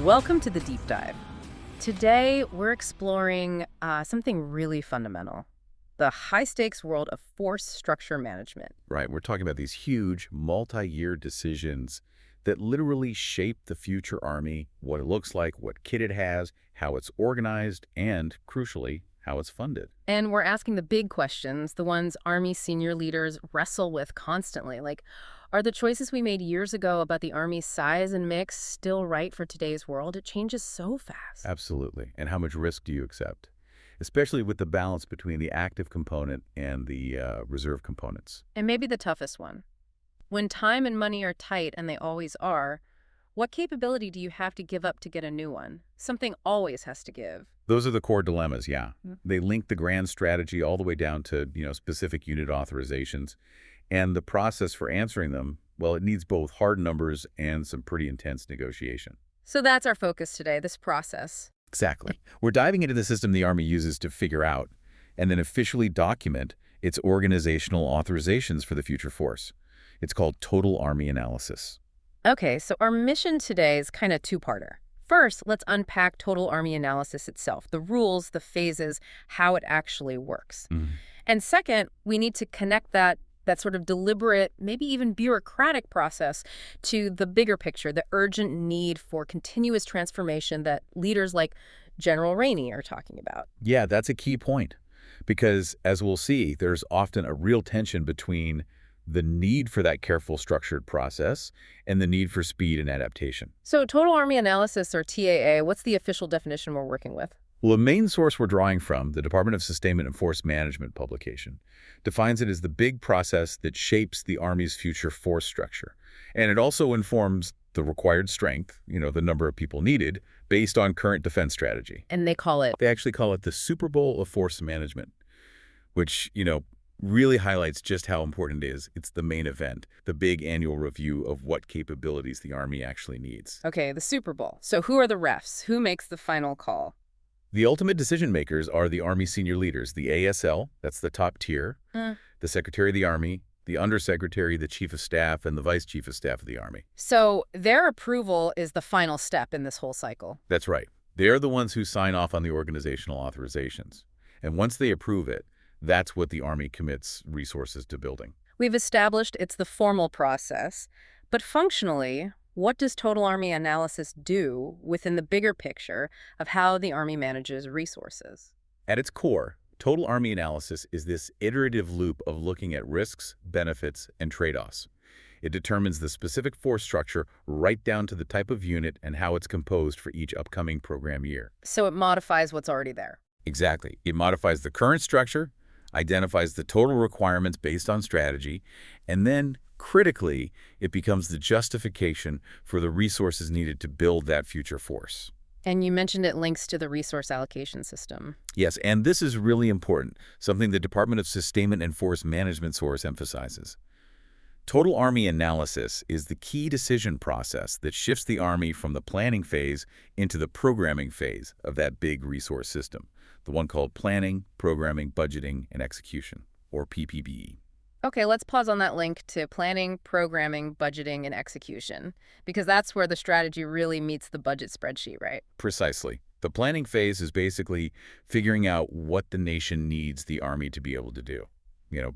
Welcome to the Deep Dive. Today, we're exploring something really fundamental, the high-stakes world of force structure management. Right, we're talking about these huge, multi-year decisions that literally shape the future Army, what it looks like, what kit it has, how it's organized, and, crucially, how it's funded. And we're asking the big questions, the ones Army senior leaders wrestle with constantly, like, are the choices we made years ago about the Army's size and mix still right for today's world? It changes so fast. Absolutely. And how much risk do you accept? Especially with the balance between the active component and the reserve components. And maybe the toughest one. When time and money are tight, and they always are, what capability do you have to give up to get a new one? Something always has to give. Those are the core dilemmas, yeah. They link the grand strategy all the way down to, specific unit authorizations. And the process for answering them, well, it needs both hard numbers and some pretty intense negotiation. So that's our focus today, this process. Exactly. We're diving into the system the Army uses to figure out and then officially document its organizational authorizations for the future force. It's called Total Army Analysis. Okay, so our mission today is kind of two-parter. First, let's unpack Total Army Analysis itself, the rules, the phases, how it actually works. And second, we need to connect that sort of deliberate, maybe even bureaucratic process to the bigger picture, the urgent need for continuous transformation that leaders like General Rainey are talking about. Yeah, that's a key point because, as we'll see, there's often a real tension between the need for that careful, structured process and the need for speed and adaptation. So Total Army Analysis, or TAA, what's the official definition we're working with? Well, the main source we're drawing from, the Department of Sustainment and Force Management publication, defines it as the big process that shapes the Army's future force structure. And it also informs the required strength, the number of people needed, based on current defense strategy. And they They actually call it the Super Bowl of force management, which, really highlights just how important it is. It's the main event, the big annual review of what capabilities the Army actually needs. Okay, the Super Bowl. So who are the refs? Who makes the final call? The ultimate decision makers are the Army senior leaders, the ASL, that's the top tier, the Secretary of the Army, the Undersecretary, the Chief of Staff, and the Vice Chief of Staff of the Army. So their approval is the final step in this whole cycle. That's right. They're the ones who sign off on the organizational authorizations. And once they approve it, that's what the Army commits resources to building. We've established it's the formal process, but functionally, what does Total Army Analysis do within the bigger picture of how the Army manages resources? At its core, Total Army Analysis is this iterative loop of looking at risks, benefits, and trade-offs. It determines the specific force structure right down to the type of unit and how it's composed for each upcoming program year. So it modifies what's already there. Exactly. It modifies the current structure, identifies the total requirements based on strategy, and then, critically, it becomes the justification for the resources needed to build that future force. And you mentioned it links to the resource allocation system. Yes, and this is really important, something the Department of Sustainment and Force Management source emphasizes. Total Army Analysis is the key decision process that shifts the Army from the planning phase into the programming phase of that big resource system, the one called Planning, Programming, Budgeting, and Execution, or PPBE. Okay, let's pause on that link to planning, programming, budgeting, and execution, because that's where the strategy really meets the budget spreadsheet, right? Precisely. The planning phase is basically figuring out what the nation needs the Army to be able to do,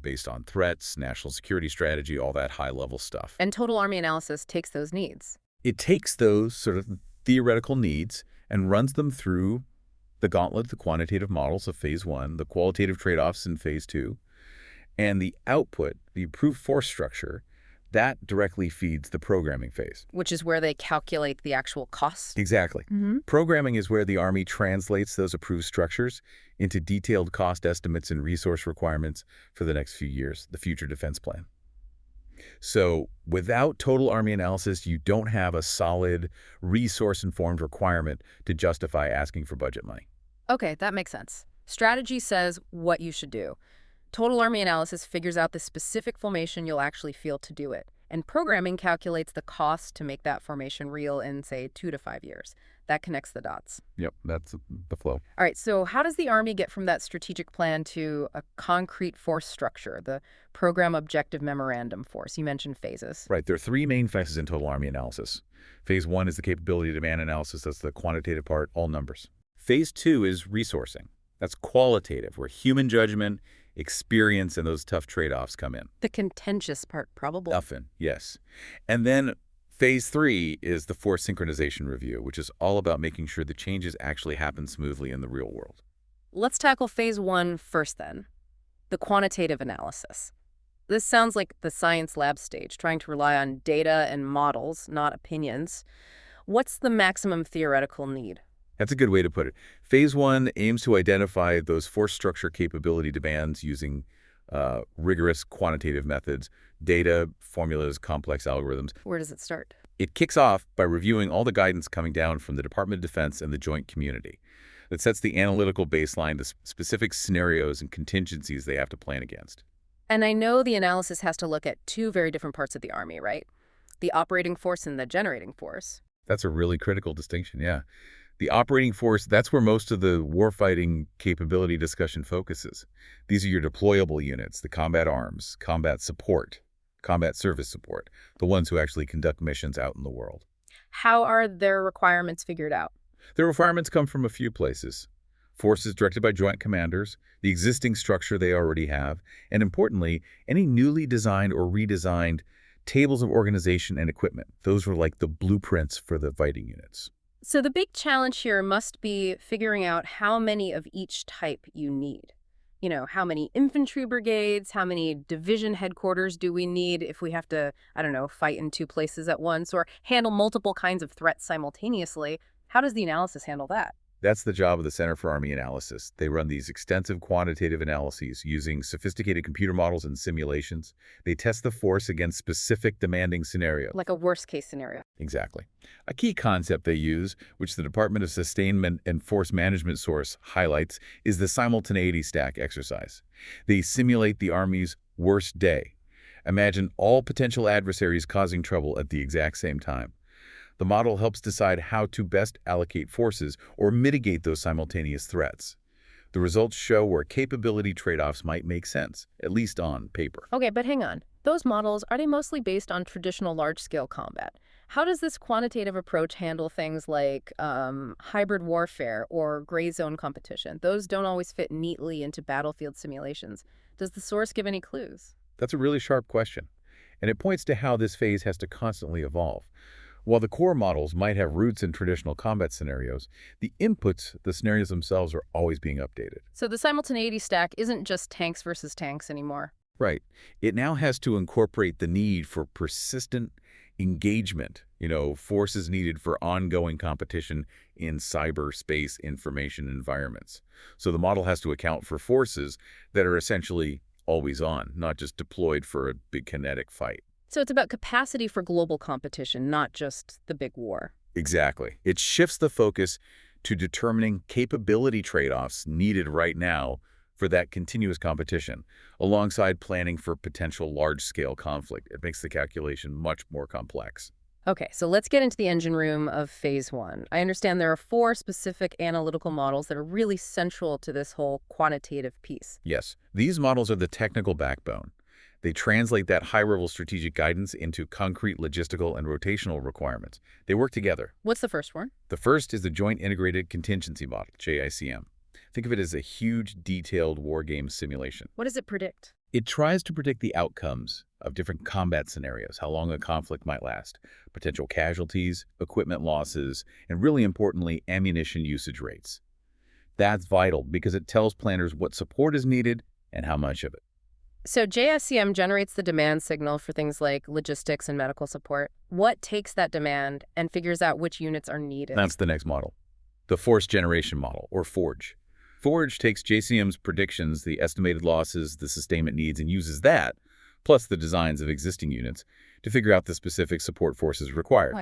based on threats, national security strategy, all that high-level stuff. And Total Army Analysis takes those needs. It takes those sort of theoretical needs and runs them through the gauntlet, the quantitative models of Phase 1, the qualitative trade-offs in Phase 2, and the output, the approved force structure, that directly feeds the programming phase. Which is where they calculate the actual cost. Exactly. Programming is where the Army translates those approved structures into detailed cost estimates and resource requirements for the next few years, the Future Defense Plan. So without Total Army Analysis, you don't have a solid, resource-informed requirement to justify asking for budget money. Okay, that makes sense. Strategy says what you should do. Total Army Analysis figures out the specific formation you'll actually feel to do it. And programming calculates the cost to make that formation real in, say, 2 to 5 years. That connects the dots. Yep, that's the flow. All right, so how does the Army get from that strategic plan to a concrete force structure, the Program Objective Memorandum Force? You mentioned phases. Right, there are three main phases in total Army analysis. Phase 1 is the capability demand analysis. That's the quantitative part, all numbers. Phase 2 is resourcing. That's qualitative, where human judgment, experience, and those tough trade-offs come in. The contentious part, probably. Often, yes. And then Phase 3 is the force synchronization review, which is all about making sure the changes actually happen smoothly in the real world. Let's tackle phase 1 first then, the quantitative analysis. This sounds like the science lab stage, trying to rely on data and models, not opinions. What's the maximum theoretical need? That's a good way to put it. Phase 1 aims to identify those force structure capability demands using rigorous quantitative methods, data, formulas, complex algorithms. Where does it start? It kicks off by reviewing all the guidance coming down from the Department of Defense and the joint community. That sets the analytical baseline, the specific scenarios and contingencies they have to plan against. And I know the analysis has to look at two very different parts of the Army, right? The operating force and the generating force. That's a really critical distinction, yeah. The operating force, that's where most of the warfighting capability discussion focuses. These are your deployable units, the combat arms, combat support, combat service support, the ones who actually conduct missions out in the world. How are their requirements figured out? Their requirements come from a few places. Forces directed by joint commanders, the existing structure they already have, and importantly, any newly designed or redesigned tables of organization and equipment. Those were like the blueprints for the fighting units. So the big challenge here must be figuring out how many of each type you need. You know, how many infantry brigades, how many division headquarters do we need if we have to, I don't know, fight in two places at once or handle multiple kinds of threats simultaneously? How does the analysis handle that? That's the job of the Center for Army Analysis. They run these extensive quantitative analyses using sophisticated computer models and simulations. They test the force against specific demanding scenarios. Like a worst-case scenario. Exactly. A key concept they use, which the Department of Sustainment and Force Management source highlights, is the simultaneity stack exercise. They simulate the Army's worst day. Imagine all potential adversaries causing trouble at the exact same time. The model helps decide how to best allocate forces or mitigate those simultaneous threats. The results show where capability trade-offs might make sense, at least on paper. Okay, but hang on. Those models, are they mostly based on traditional large-scale combat? How does this quantitative approach handle things like hybrid warfare or gray zone competition? Those don't always fit neatly into battlefield simulations. Does the source give any clues? That's a really sharp question, and it points to how this phase has to constantly evolve. While the core models might have roots in traditional combat scenarios, the inputs, the scenarios themselves, are always being updated. So the simultaneity stack isn't just tanks versus tanks anymore. Right. It now has to incorporate the need for persistent engagement, forces needed for ongoing competition in cyberspace information environments. So the model has to account for forces that are essentially always on, not just deployed for a big kinetic fight. So it's about capacity for global competition, not just the big war. Exactly. It shifts the focus to determining capability trade-offs needed right now for that continuous competition, alongside planning for potential large-scale conflict. It makes the calculation much more complex. Okay, so let's get into the engine room of phase 1. I understand there are 4 specific analytical models that are really central to this whole quantitative piece. Yes, these models are the technical backbone. They translate that high-level strategic guidance into concrete logistical and rotational requirements. They work together. What's the first one? The first is the Joint Integrated Contingency Model, JICM. Think of it as a huge, detailed war game simulation. What does it predict? It tries to predict the outcomes of different combat scenarios, how long a conflict might last, potential casualties, equipment losses, and really importantly, ammunition usage rates. That's vital because it tells planners what support is needed and how much of it. So JICM generates the demand signal for things like logistics and medical support. What takes that demand and figures out which units are needed? That's the next model, the Force Generation Model, or FORGE. FORGE takes JCM's predictions, the estimated losses, the sustainment needs, and uses that, plus the designs of existing units, to figure out the specific support forces required.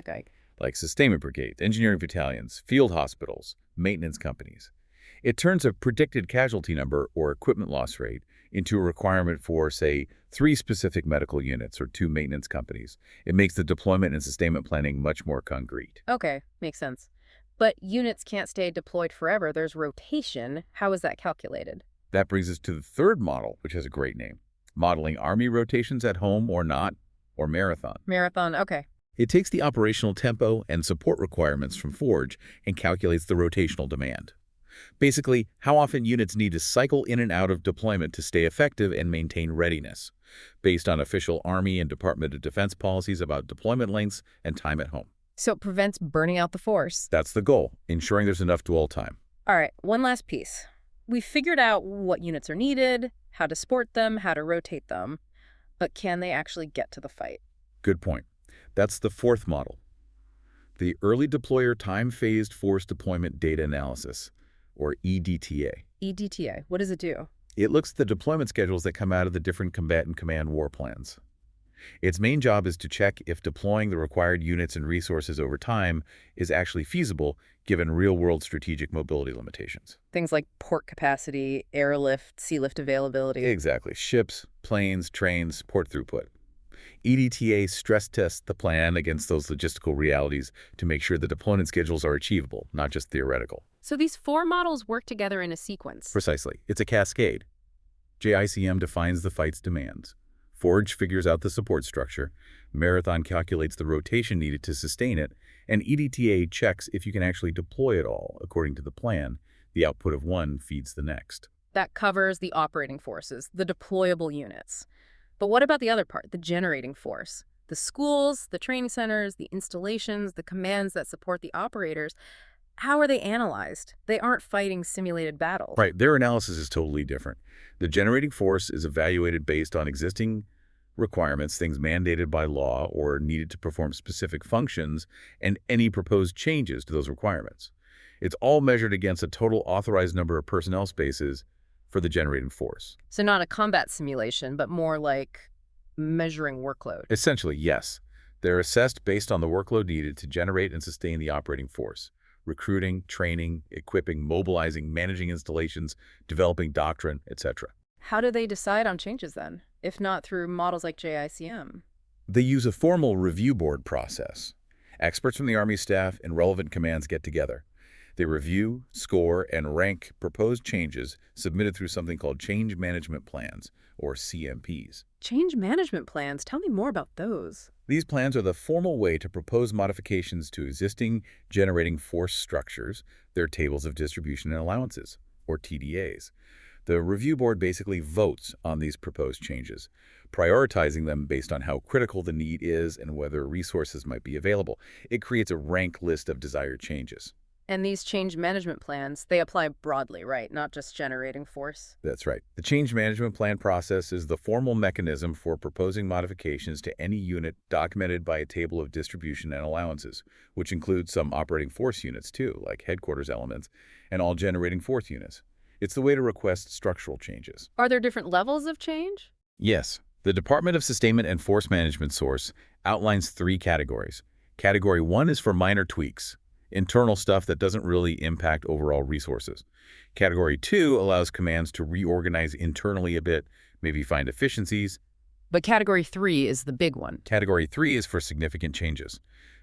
Like sustainment brigades, engineering battalions, field hospitals, maintenance companies. It turns a predicted casualty number or equipment loss rate into a requirement for, say, 3 specific medical units or 2 maintenance companies. It makes the deployment and sustainment planning much more concrete. Okay, makes sense. But units can't stay deployed forever. There's rotation. How is that calculated? That brings us to the third model, which has a great name: modeling Army rotations at home or not, or marathon. Marathon, okay. It takes the operational tempo and support requirements from Forge and calculates the rotational demand. Basically, how often units need to cycle in and out of deployment to stay effective and maintain readiness, based on official Army and Department of Defense policies about deployment lengths and time at home. So it prevents burning out the force. That's the goal, ensuring there's enough dwell time. All right, one last piece. We figured out what units are needed, how to sport them, how to rotate them, but can they actually get to the fight? Good point. That's the fourth model, the Early Deployer Time-Phased Force Deployment Data Analysis, or EDTA. EDTA, what does it do? It looks at the deployment schedules that come out of the different combatant command war plans. Its main job is to check if deploying the required units and resources over time is actually feasible given real-world strategic mobility limitations. Things like port capacity, airlift, sea lift availability. Exactly. Ships, planes, trains, port throughput. EDTA stress tests the plan against those logistical realities to make sure the deployment schedules are achievable, not just theoretical. So these four models work together in a sequence. Precisely. It's a cascade. JICM defines the fight's demands. Forge figures out the support structure. Marathon calculates the rotation needed to sustain it. And EDTA checks if you can actually deploy it all according to the plan. The output of one feeds the next. That covers the operating forces, the deployable units. But what about the other part, the generating force? The schools, the training centers, the installations, the commands that support the operators, how are they analyzed? They aren't fighting simulated battles. Right, their analysis is totally different. The generating force is evaluated based on existing requirements, things mandated by law or needed to perform specific functions, and any proposed changes to those requirements. It's all measured against a total authorized number of personnel spaces for the generating force. So not a combat simulation, but more like measuring workload. Essentially, yes. They're assessed based on the workload needed to generate and sustain the operating force. Recruiting, training, equipping, mobilizing, managing installations, developing doctrine, etc. How do they decide on changes then, if not through models like JICM? They use a formal review board process. Experts from the Army staff and relevant commands get together. They review, score, and rank proposed changes submitted through something called Change Management Plans, or CMPs. Change management plans, tell me more about those. These plans are the formal way to propose modifications to existing generating force structures, their tables of distribution and allowances, or TDAs. The review board basically votes on these proposed changes, prioritizing them based on how critical the need is and whether resources might be available. It creates a rank list of desired changes. And these change management plans, they apply broadly, right? Not just generating force? That's right. The change management plan process is the formal mechanism for proposing modifications to any unit documented by a table of distribution and allowances, which includes some operating force units too, like headquarters elements, and all generating force units. It's the way to request structural changes. Are there different levels of change? Yes. The Department of Sustainment and Force Management source outlines 3 categories. Category 1 is for minor tweaks, internal stuff that doesn't really impact overall resources. Category 2 allows commands to reorganize internally a bit, maybe find efficiencies. But Category 3 is the big one. Category 3 is for significant changes.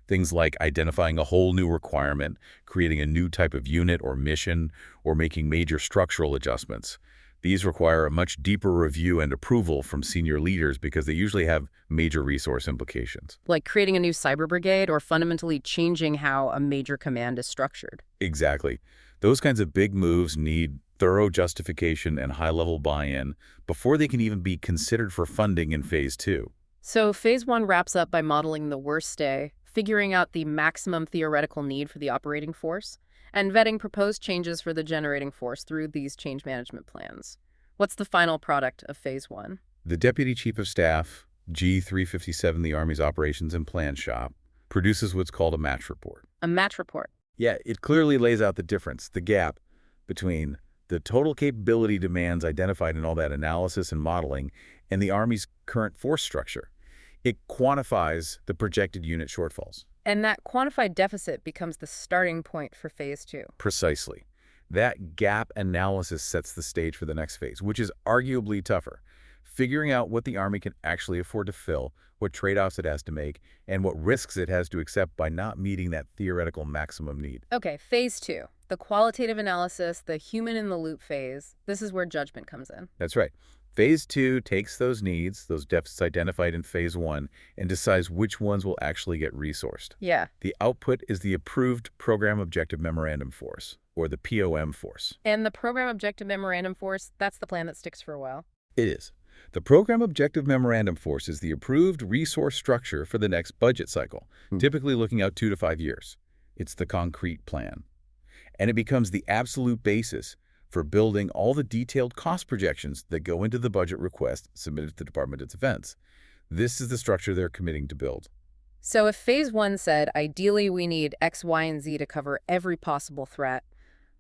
Things like identifying a whole new requirement, creating a new type of unit or mission, or making major structural adjustments. These require a much deeper review and approval from senior leaders because they usually have major resource implications. Like creating a new cyber brigade or fundamentally changing how a major command is structured. Exactly. Those kinds of big moves need thorough justification and high-level buy-in before they can even be considered for funding in Phase 2. So Phase 1 wraps up by modeling the worst day, figuring out the maximum theoretical need for the operating force, and vetting proposed changes for the generating force through these change management plans. What's the final product of Phase 1? The Deputy Chief of Staff, G357, the Army's Operations and Plan Shop, produces what's called a match report. A match report. Yeah, it clearly lays out the difference, the gap between the total capability demands identified in all that analysis and modeling and the Army's current force structure. It quantifies the projected unit shortfalls. And that quantified deficit becomes the starting point for Phase 2. Precisely. That gap analysis sets the stage for the next phase, which is arguably tougher. figuring out what the Army can actually afford to fill, what trade-offs it has to make, and what risks it has to accept by not meeting that theoretical maximum need. Okay, phase two, the qualitative analysis, the human-in-the-loop phase. This is where judgment comes in. That's right. Phase 2 takes those needs, those deficits identified in Phase 1, and decides which ones will actually get resourced. Yeah. The output is the approved Program Objective Memorandum Force, or the POM Force. And the Program Objective Memorandum Force, that's the plan that sticks for a while. It is. The Program Objective Memorandum Force is the approved resource structure for the next budget cycle, typically looking out 2 to 5 years. It's the concrete plan. And it becomes the absolute basis for building all the detailed cost projections that go into the budget request submitted to the Department of Defense. This is the structure they're committing to build. So if phase one said, ideally we need X, Y, and Z to cover every possible threat,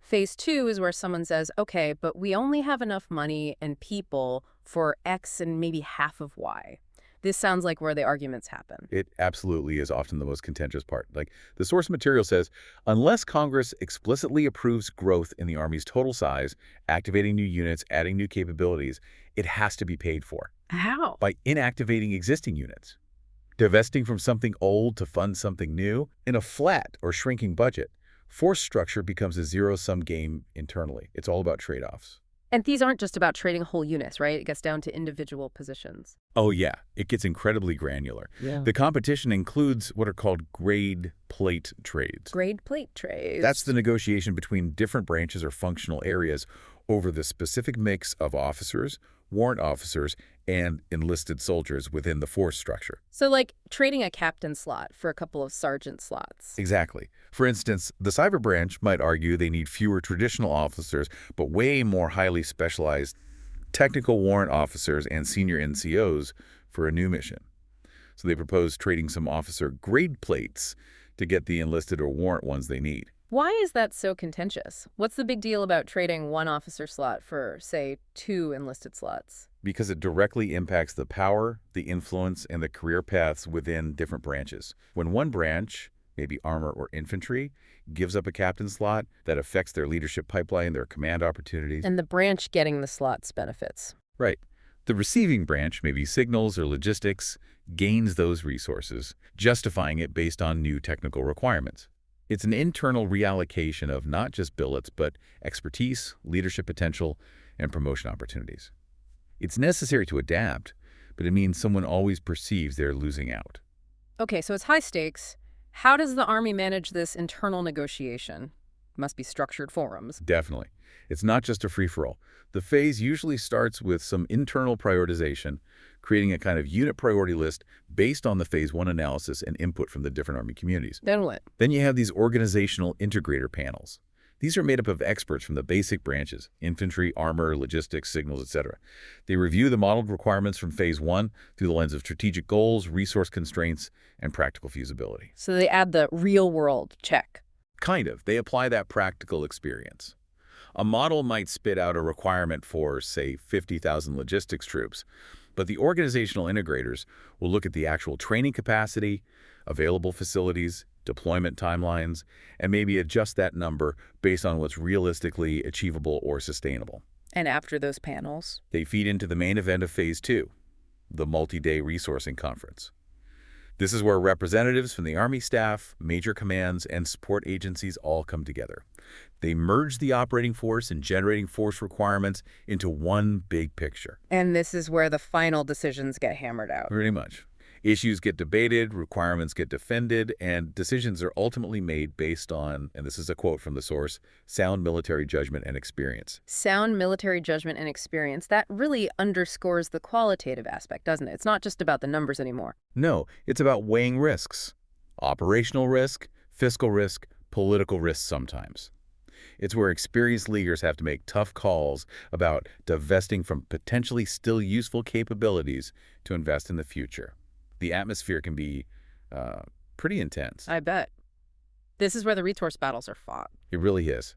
phase two is where someone says, okay, but we only have enough money and people for X and maybe half of Y. This sounds like where the arguments happen. It absolutely is often the most contentious part. Like, the source material says, unless Congress explicitly approves growth in the Army's total size, activating new units, adding new capabilities, it has to be paid for. How? By inactivating existing units. Divesting from something old to fund something new. In a flat or shrinking budget, force structure becomes a zero-sum game internally. It's all about trade-offs. And these aren't just about trading whole units, right? It gets down to individual positions. Oh, yeah. It gets incredibly granular. Yeah. The competition includes what are called grade plate trades. Grade plate trades. That's the negotiation between different branches or functional areas over the specific mix of officers, warrant officers, and enlisted soldiers within the force structure. So like trading a captain slot for a couple of sergeant slots. Exactly. For instance, the cyber branch might argue they need fewer traditional officers, but way more highly specialized technical warrant officers and senior NCOs for a new mission. So they propose trading some officer grade plates to get the enlisted or warrant ones they need. Why is that so contentious? What's the big deal about trading one officer slot for, say, 2 enlisted slots? Because it directly impacts the power, the influence, and the career paths within different branches. When one branch, maybe armor or infantry, gives up a captain slot, that affects their leadership pipeline, their command opportunities. And the branch getting the slots benefits. Right. The receiving branch, maybe signals or logistics, gains those resources, justifying it based on new technical requirements. It's an internal reallocation of not just billets, but expertise, leadership potential, and promotion opportunities. It's necessary to adapt, but it means someone always perceives they're losing out. Okay, so it's high stakes. How does the Army manage this internal negotiation? Must be structured forums. Definitely. It's not just a free-for-all. The phase usually starts with some internal prioritization, creating a kind of unit priority list based on the Phase 1 analysis and input from the different Army communities. Then what? Then you have these organizational integrator panels. These are made up of experts from the basic branches, infantry, armor, logistics, signals, etc. They review the modeled requirements from Phase 1 through the lens of strategic goals, resource constraints, and practical feasibility. So they add the real world check. Kind of. They apply that practical experience. A model might spit out a requirement for, say, 50,000 logistics troops, but the organizational integrators will look at the actual training capacity, available facilities, deployment timelines, and maybe adjust that number based on what's realistically achievable or sustainable. And after those panels? They feed into the main event of Phase 2, the multi-day resourcing conference. This is where representatives from the Army staff, major commands, and support agencies all come together. They merge the operating force and generating force requirements into one big picture. And this is where the final decisions get hammered out. Pretty much. Issues get debated, requirements get defended, and decisions are ultimately made based on, and this is a quote from the source, sound military judgment and experience. Sound military judgment and experience, that really underscores the qualitative aspect, doesn't it? It's not just about the numbers anymore. No, it's about weighing risks. Operational risk, fiscal risk, political risk sometimes. It's where experienced leaders have to make tough calls about divesting from potentially still useful capabilities to invest in the future. The atmosphere can be pretty intense. I bet. This is where the resource battles are fought. It really is.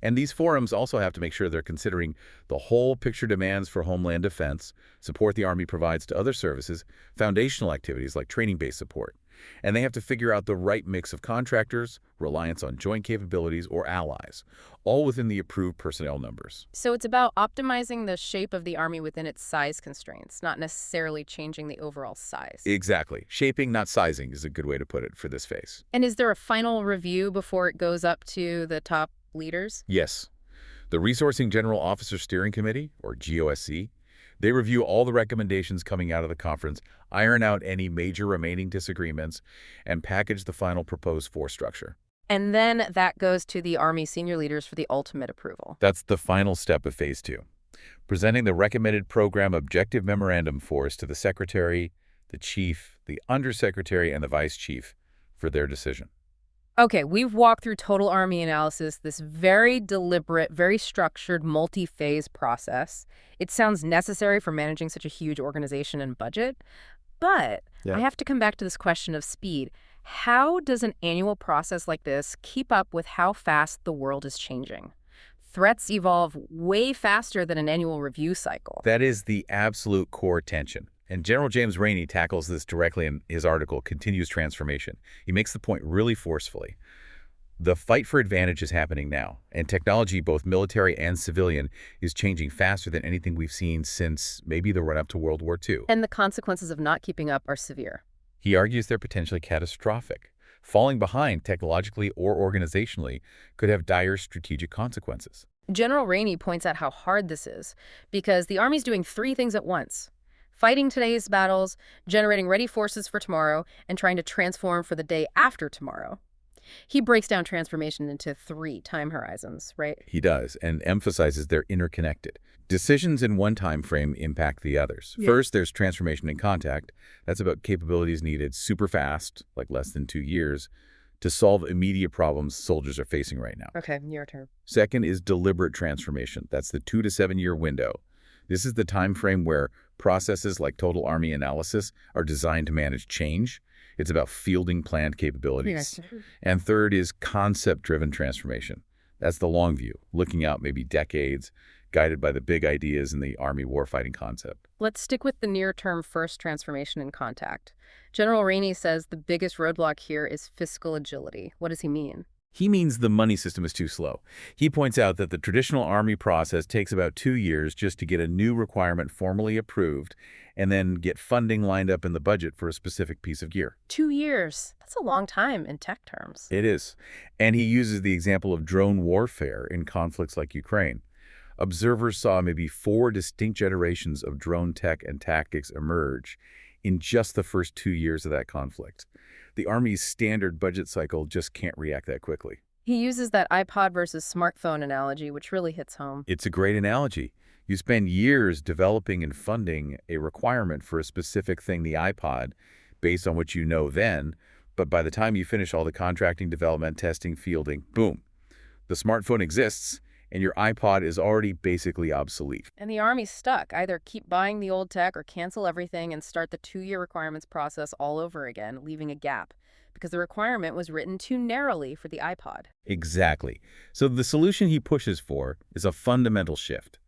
And these forums also have to make sure they're considering the whole picture demands for homeland defense, support the Army provides to other services, foundational activities like training-based support, And they have to figure out the right mix of contractors, reliance on joint capabilities, or allies, all within the approved personnel numbers. So it's about optimizing the shape of the Army within its size constraints, not necessarily changing the overall size. Exactly. Shaping, not sizing, is a good way to put it for this phase. And is there a final review before it goes up to the top leaders? Yes. The Resourcing General Officer Steering Committee, or GOSC, they review all the recommendations coming out of the conference, iron out any major remaining disagreements, and package the final proposed force structure. And then that goes to the Army senior leaders for the ultimate approval. That's the final step of Phase 2, presenting the recommended program objective memorandum force to the Secretary, the Chief, the Undersecretary, and the Vice Chief for their decision. Okay, we've walked through total Army analysis, this very deliberate, very structured, multi-phase process. It sounds necessary for managing such a huge organization and budget, but I have to come back to this question of speed. How does an annual process like this keep up with how fast the world is changing? Threats evolve way faster than an annual review cycle. That is the absolute core tension. And General James Rainey tackles this directly in his article, Continuous Transformation. He makes the point really forcefully. The fight for advantage is happening now, and technology, both military and civilian, is changing faster than anything we've seen since maybe the run-up to World War II. And the consequences of not keeping up are severe. He argues they're potentially catastrophic. Falling behind technologically or organizationally could have dire strategic consequences. General Rainey points out how hard this is, because the Army's doing three things at once: fighting today's battles, generating ready forces for tomorrow, and trying to transform for the day after tomorrow. He breaks down transformation into 3 time horizons, right? He does, and emphasizes they're interconnected. Decisions in one time frame impact the others. Yeah. First, there's transformation in contact. That's about capabilities needed super fast, like less than 2 years, to solve immediate problems soldiers are facing right now. Okay, your turn. Second is deliberate transformation. That's the 2 to 7 year window. This is the time frame where processes like total Army analysis are designed to manage change. It's about fielding planned capabilities. Yes. And third is concept-driven transformation. That's the long view, looking out maybe decades, guided by the big ideas in the Army warfighting concept. Let's stick with the near-term first transformation in contact. General Rainey says the biggest roadblock here is fiscal agility. What does he mean? He means the money system is too slow. He points out that the traditional Army process takes about 2 years just to get a new requirement formally approved and then get funding lined up in the budget for a specific piece of gear. 2 years. That's a long time in tech terms. It is. And he uses the example of drone warfare in conflicts like Ukraine. Observers saw maybe 4 distinct generations of drone tech and tactics emerge in just the first 2 years of that conflict. The Army's standard budget cycle just can't react that quickly. He uses that iPod versus smartphone analogy, which really hits home. It's a great analogy. You spend years developing and funding a requirement for a specific thing, the iPod, based on what you know then, but by the time you finish all the contracting, development, testing, fielding, boom, the smartphone exists, and your iPod is already basically obsolete. And the Army's stuck. Either keep buying the old tech or cancel everything and start the 2-year requirements process all over again, leaving a gap, because the requirement was written too narrowly for the iPod. Exactly. So the solution he pushes for is a fundamental shift.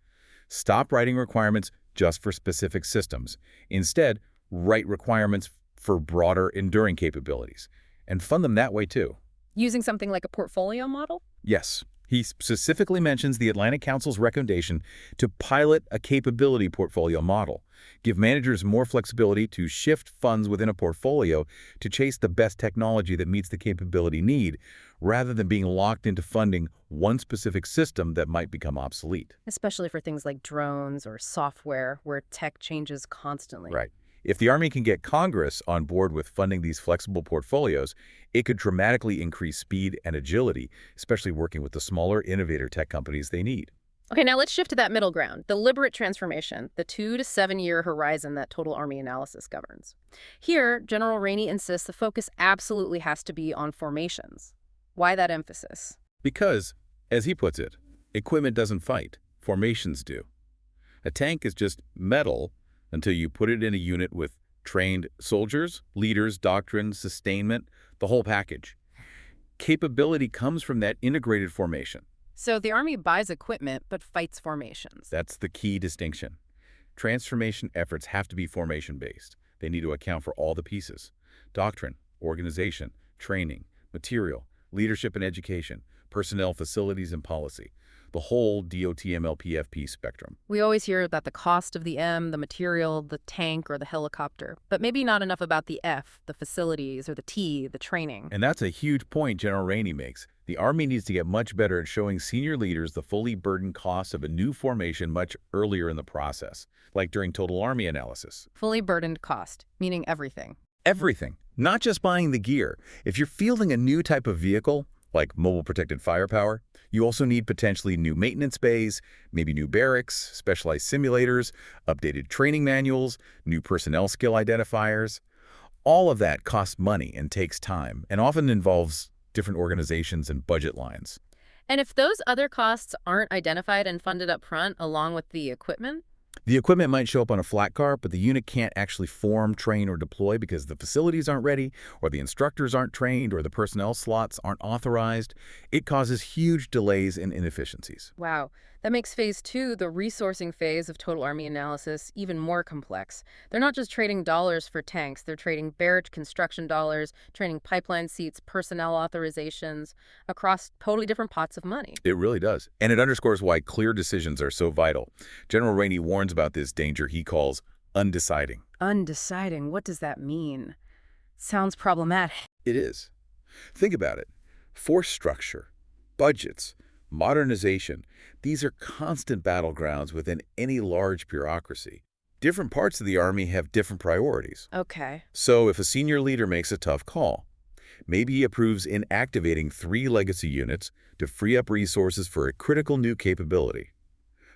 Stop writing requirements just for specific systems. Instead, write requirements for broader, enduring capabilities, and fund them that way too. Using something like a portfolio model? Yes. He specifically mentions the Atlantic Council's recommendation to pilot a capability portfolio model, give managers more flexibility to shift funds within a portfolio to chase the best technology that meets the capability need, rather than being locked into funding one specific system that might become obsolete. Especially for things like drones or software, where tech changes constantly. Right. If the Army can get Congress on board with funding these flexible portfolios, it could dramatically increase speed and agility, especially working with the smaller innovator tech companies they need. Okay, now let's shift to that middle ground, deliberate transformation, the 2 to 7 year horizon that total Army analysis governs. Here, General Rainey insists the focus absolutely has to be on formations. Why that emphasis? Because, as he puts it, equipment doesn't fight, formations do. A tank is just metal until you put it in a unit with trained soldiers, leaders, doctrine, sustainment, the whole package. Capability comes from that integrated formation. So the Army buys equipment but fights formations. That's the key distinction. Transformation efforts have to be formation-based. They need to account for all the pieces: doctrine, organization, training, material, leadership and education, personnel, facilities, and policy. The whole DOTMLPFP spectrum. We always hear about the cost of the M, the material, the tank, or the helicopter, but maybe not enough about the F, the facilities, or the T, the training. And that's a huge point General Rainey makes. The Army needs to get much better at showing senior leaders the fully burdened costs of a new formation much earlier in the process, like during total Army analysis. Fully burdened cost, meaning everything. Everything, not just buying the gear. If you're fielding a new type of vehicle, like mobile protected firepower, you also need potentially new maintenance bays, maybe new barracks, specialized simulators, updated training manuals, new personnel skill identifiers. All of that costs money and takes time, and often involves different organizations and budget lines. And if those other costs aren't identified and funded up front along with the equipment? The equipment might show up on a flat car, but the unit can't actually form, train, or deploy because the facilities aren't ready, or the instructors aren't trained, or the personnel slots aren't authorized. It causes huge delays and inefficiencies. Wow, that makes phase 2, the resourcing phase of total Army analysis, even more complex. They're not just trading dollars for tanks, they're trading barrage construction dollars, trading pipeline seats, personnel authorizations, across totally different pots of money. It really does. And it underscores why clear decisions are so vital. General Rainey warns about this danger he calls undeciding. Undeciding, what does that mean? Sounds problematic. It is. Think about it. Force structure, budgets, modernization, these are constant battlegrounds within any large bureaucracy. Different parts of the Army have different priorities. Okay. So if a senior leader makes a tough call, maybe he approves inactivating 3 legacy units to free up resources for a critical new capability.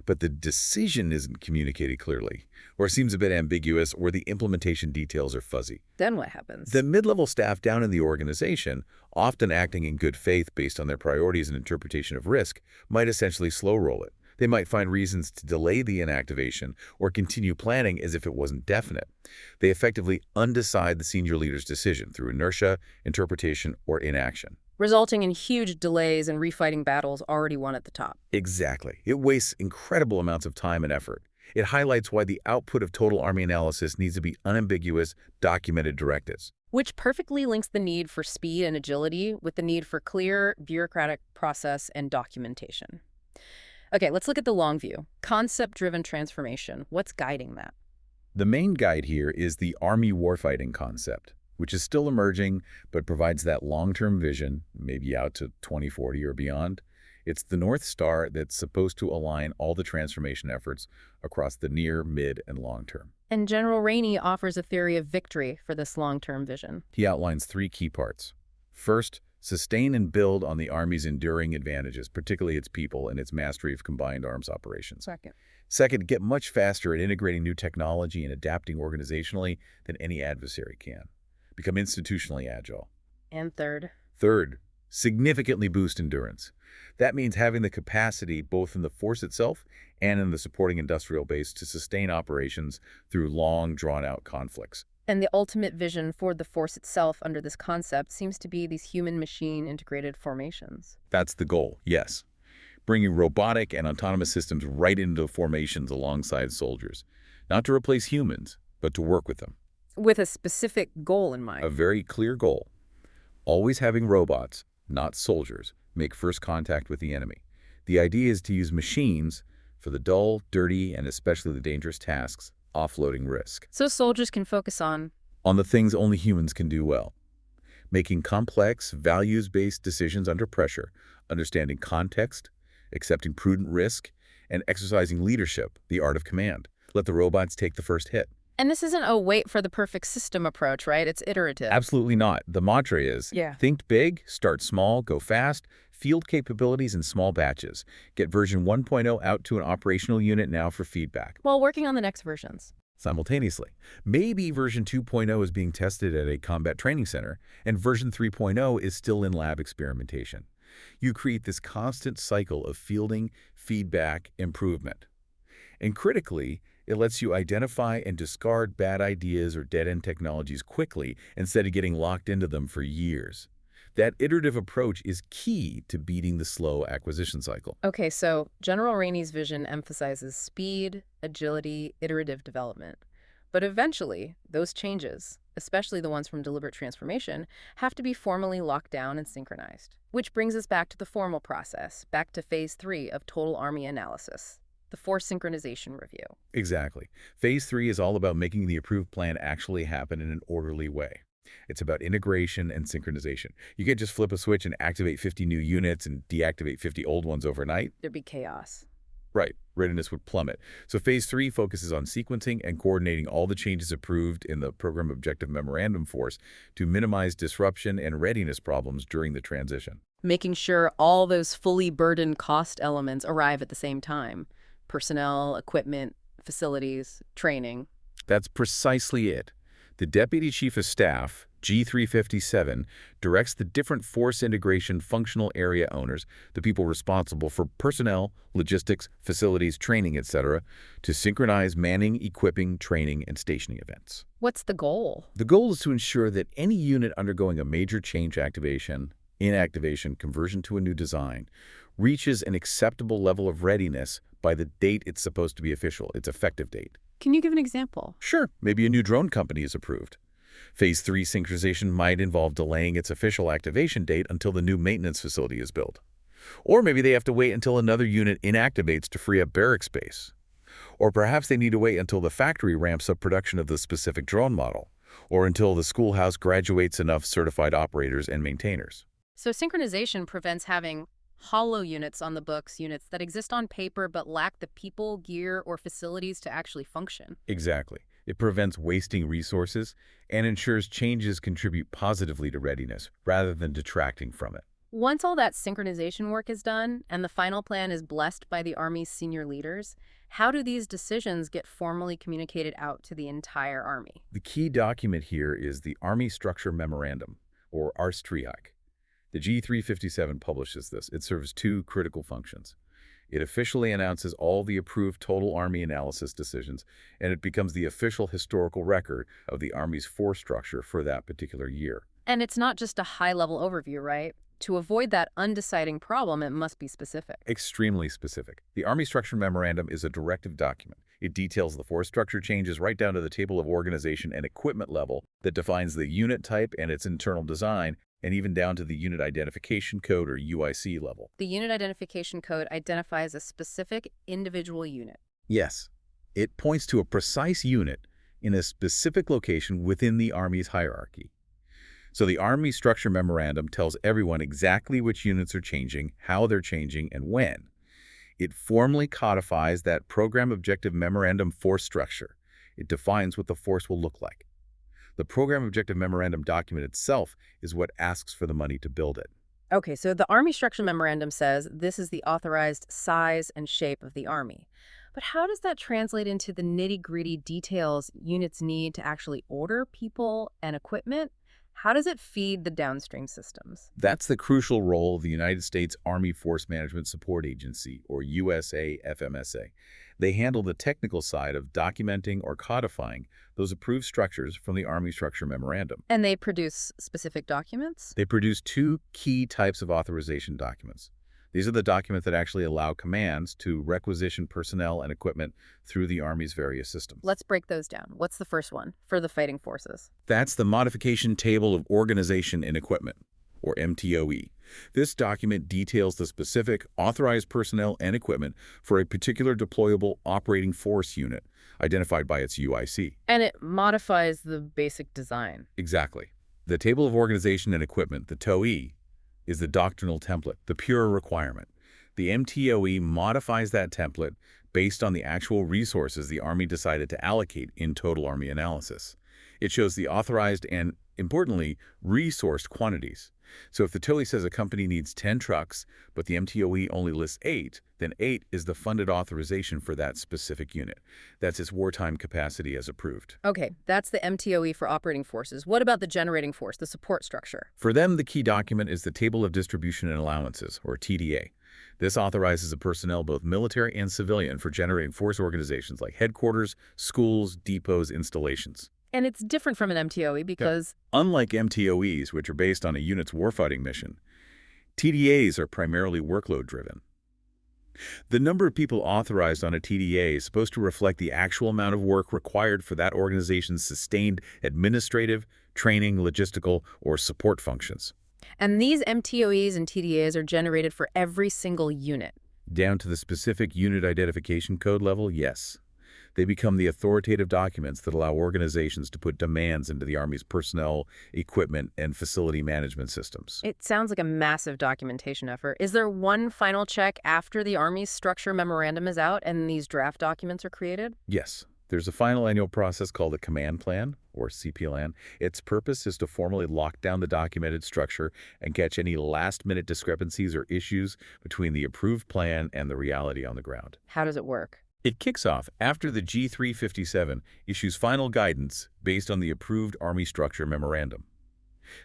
But the decision isn't communicated clearly, or seems a bit ambiguous, or the implementation details are fuzzy. Then what happens? The mid-level staff down in the organization, often acting in good faith based on their priorities and interpretation of risk, might essentially slow-roll it. They might find reasons to delay the inactivation or continue planning as if it wasn't definite. They effectively undecide the senior leader's decision through inertia, interpretation, or inaction. Resulting in huge delays and refighting battles already won at the top. Exactly. It wastes incredible amounts of time and effort. It highlights why the output of total Army analysis needs to be unambiguous, documented directives. Which perfectly links the need for speed and agility with the need for clear bureaucratic process and documentation. Okay, let's look at the long view. Concept-driven transformation. What's guiding that? The main guide here is the Army warfighting concept, which is still emerging but provides that long-term vision, maybe out to 2040 or beyond. It's the North Star that's supposed to align all the transformation efforts across the near, mid, and long term. And General Rainey offers a theory of victory for this long-term vision. He outlines 3 key parts. First, sustain and build on the Army's enduring advantages, particularly its people and its mastery of combined arms operations. Second, get much faster at integrating new technology and adapting organizationally than any adversary can. Become institutionally agile. And Third, significantly boost endurance. That means having the capacity both in the force itself and in the supporting industrial base to sustain operations through long, drawn-out conflicts. And the ultimate vision for the force itself under this concept seems to be these human-machine integrated formations. That's the goal, yes. Bringing robotic and autonomous systems right into formations alongside soldiers. Not to replace humans, but to work with them. With a specific goal in mind. A very clear goal. Always having robots, not soldiers, make first contact with the enemy. The idea is to use machines for the dull, dirty, and especially the dangerous tasks, offloading risk. So soldiers can focus on the things only humans can do well. Making complex, values-based decisions under pressure, understanding context, accepting prudent risk, and exercising leadership, the art of command. Let the robots take the first hit. And this isn't a wait for the perfect system approach, right? It's iterative. Absolutely not. The mantra is, think big, start small, go fast, field capabilities in small batches. Get version 1.0 out to an operational unit now for feedback. While working on the next versions. Simultaneously. Maybe version 2.0 is being tested at a combat training center, and version 3.0 is still in lab experimentation. You create this constant cycle of fielding, feedback, improvement. And critically, it lets you identify and discard bad ideas or dead-end technologies quickly instead of getting locked into them for years. That iterative approach is key to beating the slow acquisition cycle. Okay, so General Rainey's vision emphasizes speed, agility, iterative development. But eventually, those changes, especially the ones from deliberate transformation, have to be formally locked down and synchronized. Which brings us back to the formal process, back to phase 3 of total army analysis, the force synchronization review. Exactly. Phase 3 is all about making the approved plan actually happen in an orderly way. It's about integration and synchronization. You can't just flip a switch and activate 50 new units and deactivate 50 old ones overnight. There'd be chaos. Right. Readiness would plummet. So phase 3 focuses on sequencing and coordinating all the changes approved in the Program Objective Memorandum Force to minimize disruption and readiness problems during the transition. Making sure all those fully burdened cost elements arrive at the same time. Personnel, equipment, facilities, training. That's precisely it. The Deputy Chief of Staff, G357, directs the different force integration functional area owners, the people responsible for personnel, logistics, facilities, training, etc., to synchronize manning, equipping, training, and stationing events. What's the goal? The goal is to ensure that any unit undergoing a major change activation, inactivation, conversion to a new design, reaches an acceptable level of readiness by the date it's supposed to be official, its effective date. Can you give an example? Sure, maybe a new drone company is approved. Phase 3 synchronization might involve delaying its official activation date until the new maintenance facility is built. Or maybe they have to wait until another unit inactivates to free up barrack space. Or perhaps they need to wait until the factory ramps up production of the specific drone model, or until the schoolhouse graduates enough certified operators and maintainers. So synchronization prevents having hollow units on the books, units that exist on paper but lack the people, gear, or facilities to actually function. Exactly. It prevents wasting resources and ensures changes contribute positively to readiness rather than detracting from it. Once all that synchronization work is done and the final plan is blessed by the Army's senior leaders, how do these decisions get formally communicated out to the entire Army? The key document here is the Army Structure Memorandum, or ARSTRIAC. The G357 publishes this. It serves two critical functions. It officially announces all the approved total Army analysis decisions, and it becomes the official historical record of the Army's force structure for that particular year. And it's not just a high-level overview, right? To avoid that undeciding problem, it must be specific. Extremely specific. The Army Structure Memorandum is a directive document. It details the force structure changes right down to the table of organization and equipment level that defines the unit type and its internal design, and even down to the Unit Identification Code, or UIC, level. The Unit Identification Code identifies a specific individual unit. Yes. It points to a precise unit in a specific location within the Army's hierarchy. So the Army Structure Memorandum tells everyone exactly which units are changing, how they're changing, and when. It formally codifies that Program Objective Memorandum force structure. It defines what the force will look like. The Program Objective Memorandum document itself is what asks for the money to build it. Okay, so the Army Structure Memorandum says this is the authorized size and shape of the Army. But how does that translate into the nitty-gritty details units need to actually order people and equipment? How does it feed the downstream systems? That's the crucial role of the United States Army Force Management Support Agency, or USAFMSA. They handle the technical side of documenting or codifying those approved structures from the Army Structure Memorandum. And they produce specific documents? They produce two key types of authorization documents. These are the documents that actually allow commands to requisition personnel and equipment through the Army's various systems. Let's break those down. What's the first one for the fighting forces? That's the Modification Table of Organization and Equipment, or MTOE. This document details the specific authorized personnel and equipment for a particular deployable operating force unit, identified by its UIC. And it modifies the basic design. Exactly. The Table of Organization and Equipment, the TOE, is the doctrinal template, the pure requirement. The MTOE modifies that template based on the actual resources the Army decided to allocate in total Army analysis. It shows the authorized and, importantly, resourced quantities. So if the TOE says a company needs 10 trucks, but the MTOE only lists 8, then 8 is the funded authorization for that specific unit. That's its wartime capacity as approved. Okay, that's the MTOE for operating forces. What about the generating force, the support structure? For them, the key document is the Table of Distribution and Allowances, or TDA. This authorizes the personnel, both military and civilian, for generating force organizations like headquarters, schools, depots, installations. And it's different from an MTOE because... Yeah. Unlike MTOEs, which are based on a unit's warfighting mission, TDAs are primarily workload-driven. The number of people authorized on a TDA is supposed to reflect the actual amount of work required for that organization's sustained administrative, training, logistical, or support functions. And these MTOEs and TDAs are generated for every single unit. Down to the specific unit identification code level, yes. They become the authoritative documents that allow organizations to put demands into the Army's personnel, equipment, and facility management systems. It sounds like a massive documentation effort. Is there one final check after the Army's structure memorandum is out and these draft documents are created? Yes, there's a final annual process called a command plan, or CPLN. Its purpose is to formally lock down the documented structure and catch any last-minute discrepancies or issues between the approved plan and the reality on the ground. How does it work? It kicks off after the G357 issues final guidance based on the approved Army Structure Memorandum.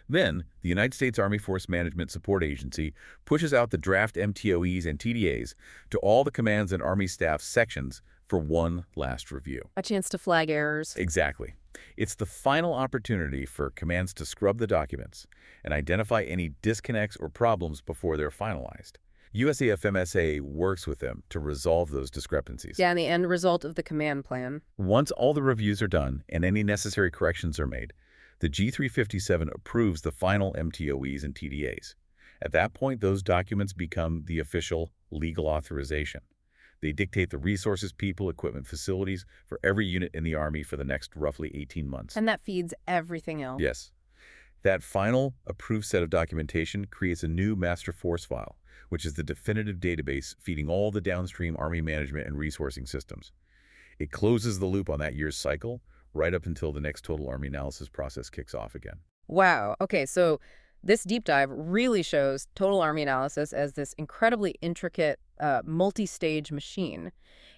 Then, the United States Army Force Management Support Agency pushes out the draft MTOEs and TDAs to all the commands and Army staff sections for one last review. A chance to flag errors. Exactly. It's the final opportunity for commands to scrub the documents and identify any disconnects or problems before they're finalized. USAF-MSA works with them to resolve those discrepancies. Yeah, and the end result of the command plan. Once all the reviews are done and any necessary corrections are made, the G357 approves the final MTOEs and TDAs. At that point, those documents become the official legal authorization. They dictate the resources, people, equipment, facilities for every unit in the Army for the next roughly 18 months. And that feeds everything else. Yes. That final approved set of documentation creates a new master force file, which is the definitive database feeding all the downstream Army management and resourcing systems. It closes the loop on that year's cycle right up until the next total Army analysis process kicks off again. Wow. Okay, so this deep dive really shows total Army analysis as this incredibly intricate, multi-stage machine.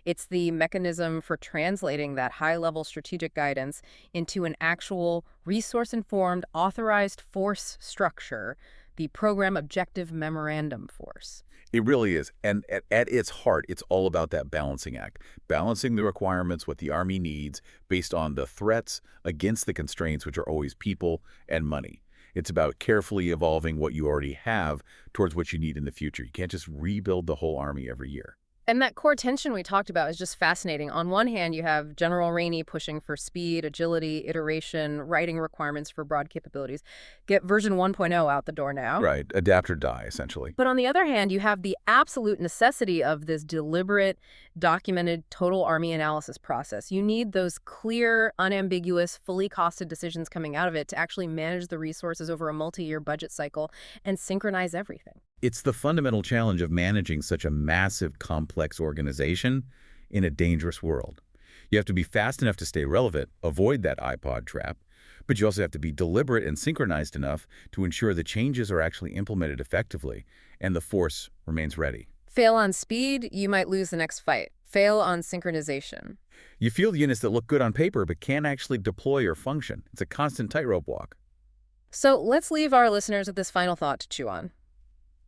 It's the mechanism for translating that high-level strategic guidance into an actual resource-informed, authorized force structure, the Program Objective Memorandum Force. It really is. And at its heart, it's all about that balancing act. Balancing the requirements, what the Army needs, based on the threats against the constraints, which are always people and money. It's about carefully evolving what you already have towards what you need in the future. You can't just rebuild the whole Army every year. And that core tension we talked about is just fascinating. On one hand, you have General Rainey pushing for speed, agility, iteration, writing requirements for broad capabilities. Get version 1.0 out the door now. Right. Adapt or die, essentially. But on the other hand, you have the absolute necessity of this deliberate, documented total Army analysis process. You need those clear, unambiguous, fully costed decisions coming out of it to actually manage the resources over a multi-year budget cycle and synchronize everything. It's the fundamental challenge of managing such a massive, complex organization in a dangerous world. You have to be fast enough to stay relevant, avoid that iPod trap, but you also have to be deliberate and synchronized enough to ensure the changes are actually implemented effectively and the force remains ready. Fail on speed, you might lose the next fight. Fail on synchronization. You field units that look good on paper but can't actually deploy or function. It's a constant tightrope walk. So let's leave our listeners with this final thought to chew on.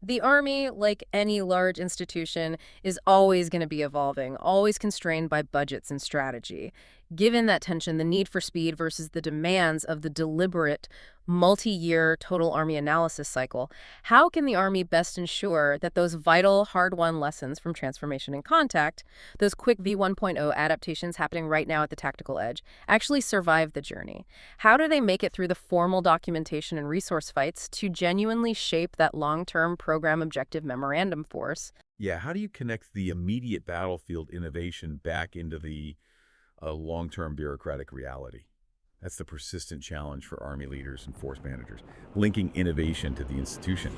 The Army, like any large institution, is always going to be evolving, always constrained by budgets and strategy. Given that tension, the need for speed versus the demands of the deliberate, multi-year total Army analysis cycle, how can the Army best ensure that those vital, hard-won lessons from transformation and contact, those quick V1.0 adaptations happening right now at the tactical edge, actually survive the journey? How do they make it through the formal documentation and resource fights to genuinely shape that long-term program objective memorandum force? Yeah, how do you connect the immediate battlefield innovation back into the long-term bureaucratic reality? That's the persistent challenge for Army leaders and force managers, linking innovation to the institution.